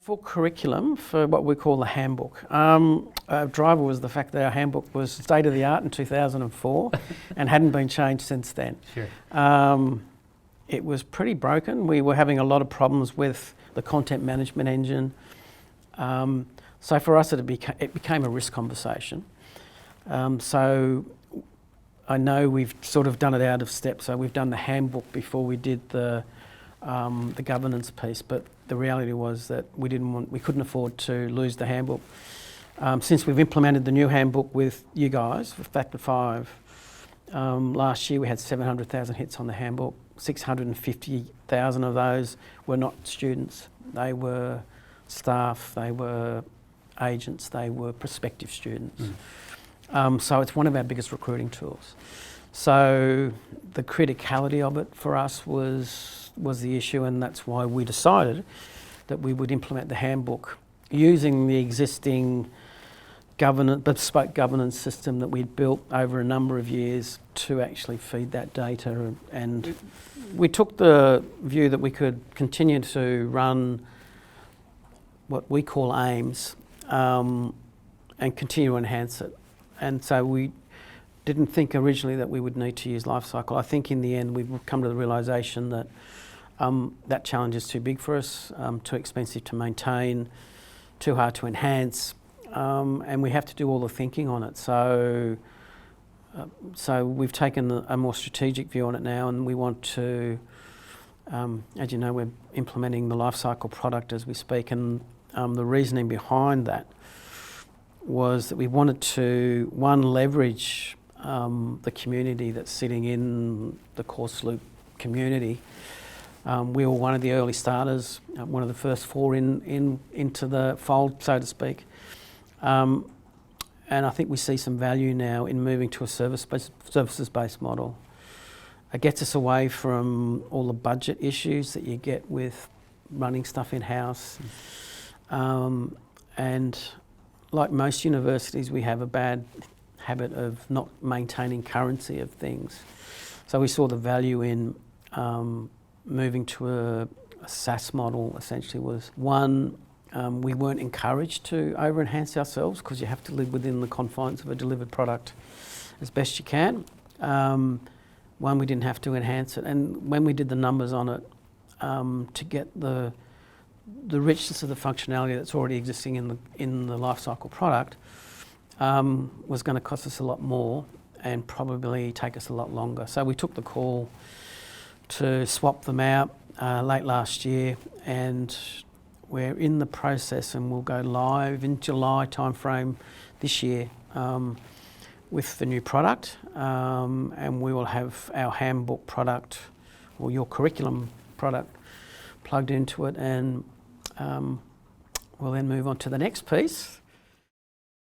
For curriculum, for what we call the handbook, a driver was the fact that our handbook was state of the art in 2004 and hadn't been changed since then. Sure. It was pretty broken. We were having a lot of problems with the content management engine. So for us, it became a risk conversation. So I know we've sort of done it out of step. So we've done the handbook before we did the governance piece, but the reality was that we couldn't afford to lose the handbook. Since we've implemented the new handbook with you guys, with Factor 5, last year we had 700,000 hits on the handbook. 650,000 of those were not students. They were staff, they were agents, they were prospective students. So it's one of our biggest recruiting tools. So the criticality of it for us was the issue, and that's why we decided that we would implement the handbook using the existing bespoke governance system that we'd built over a number of years to actually feed that data. And we took the view that we could continue to run what we call aims and continue to enhance it. And so we didn't think originally that we would need to use lifecycle. I think in the end we've come to the realisation that that challenge is too big for us, too expensive to maintain, too hard to enhance, and we have to do all the thinking on it. So we've taken a more strategic view on it now, and we want to, as you know, we're implementing the lifecycle product as we speak, and the reasoning behind that was that we wanted to, one, leverage the community that's sitting in the CourseLoop community. We were one of the early starters, one of the first four into the fold, so to speak. And I think we see some value now in moving to a services-based model. It gets us away from all the budget issues that you get with running stuff in-house. And like most universities, we have a bad habit of not maintaining currency of things. So we saw the value in moving to a SaaS model. Essentially was one, we weren't encouraged to over-enhance ourselves because you have to live within the confines of a delivered product as best you can. One, we didn't have to enhance it, and when we did the numbers on it, to get the richness of the functionality that's already existing in the lifecycle product was going to cost us a lot more and probably take us a lot longer. So we took the call to swap them out late last year, and we're in the process, and we'll go live in July timeframe this year with the new product, and we will have our handbook product or your curriculum product plugged into it, and we'll then move on to the next piece,